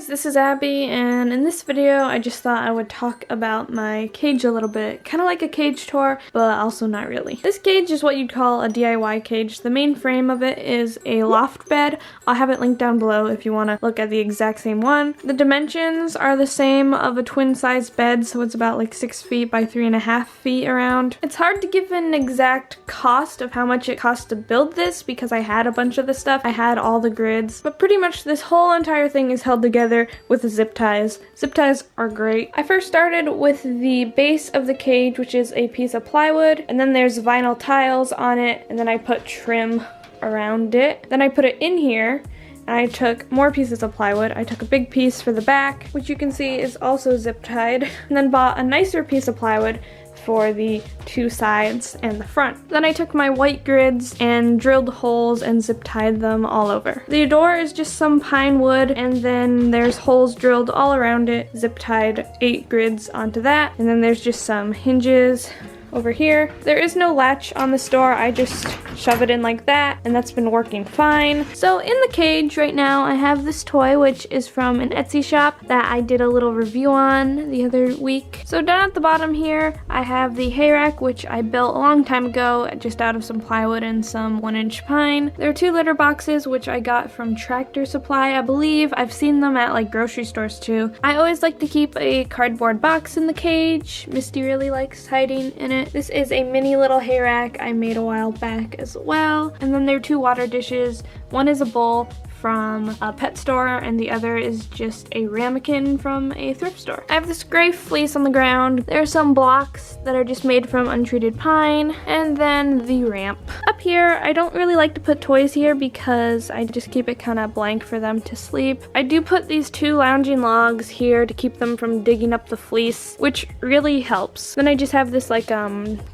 guys, this is Abby, and in this video I just thought I would talk about my cage a little bit. Kind of like a cage tour, but also not really. This cage is what you'd call a DIY cage. The main frame of it is a loft bed. I'll have it linked down below if you want to look at the exact same one. The dimensions are the same of a twin size bed, so it's about like 6 feet by 3.5 feet around. It's hard to give an exact cost of how much it cost to build this because I had a bunch of the stuff. I had all the grids, but pretty much this whole entire thing is held together with zip ties. Zip ties are great. I first started with the base of the cage, which is a piece of plywood, and then there's vinyl tiles on it, and then I put trim around it. Then I put it in here, and I took more pieces of plywood. I took a big piece for the back, which you can see is also zip tied, and then bought a nicer piece of plywood for the two sides and the front. Then I took my white grids and drilled holes and zip tied them all over. The door is just some pine wood, and then there's holes drilled all around it, zip tied 8 grids onto that, and then there's just some hinges over here. There is no latch on this door. I just shove it in like that, and that's been working fine. So in the cage right now I have this toy, which is from an Etsy shop that I did a little review on the other week. So down at the bottom here I have the hay rack, which I built a long time ago just out of some plywood and some 1-inch pine. There are 2 litter boxes which I got from Tractor Supply, I believe. I've seen them at like grocery stores too. I always like to keep a cardboard box in the cage. Misty really likes hiding in it. This is a mini little hay rack I made a while back as well. And then there are 2 water dishes. One is a bowl from a pet store, and the other is just a ramekin from a thrift store. I have this gray fleece on the ground. There are some blocks that are just made from untreated pine, and then the ramp. Up here, I don't really like to put toys here because I just keep it kind of blank for them to sleep. I do put these 2 lounging logs here to keep them from digging up the fleece, which really helps. Then I just have this like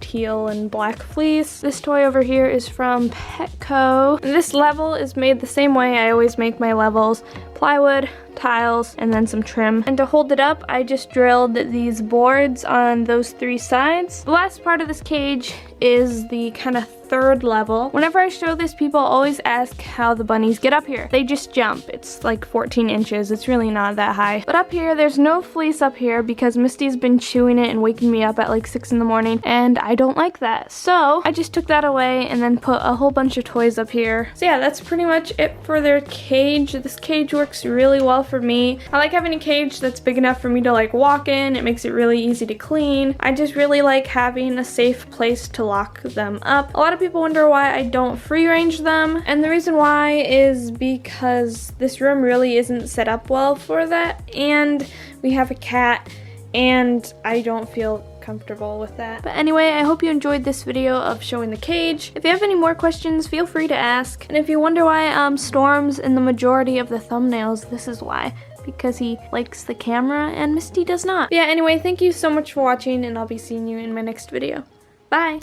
teal and black fleece. This toy over here is from Petco. And this level is made the same way I always make my levels: plywood, tiles, and then some trim. And to hold it up, I just drilled these boards on those 3 sides. The last part of this cage is the kind of 3rd level. Whenever I show this, people always ask how the bunnies get up here. They just jump. It's like 14 inches. It's really not that high. But up here, there's no fleece up here because Misty's been chewing it and waking me up at like 6 in the morning, and I don't like that. So I just took that away and then put a whole bunch of toys up here. So yeah, that's pretty much it for their cage. This cage works really well for me. I like having a cage that's big enough for me to like walk in. It makes it really easy to clean. I just really like having a safe place to lock them up. A lot of people wonder why I don't free range them, and the reason why is because this room really isn't set up well for that, and we have a cat, and I don't feel comfortable with that. But anyway, I hope you enjoyed this video of showing the cage. If you have any more questions, feel free to ask. And if you wonder why Storm's in the majority of the thumbnails, this is why. Because he likes the camera and Misty does not. But yeah, anyway, thank you so much for watching, and I'll be seeing you in my next video. Bye!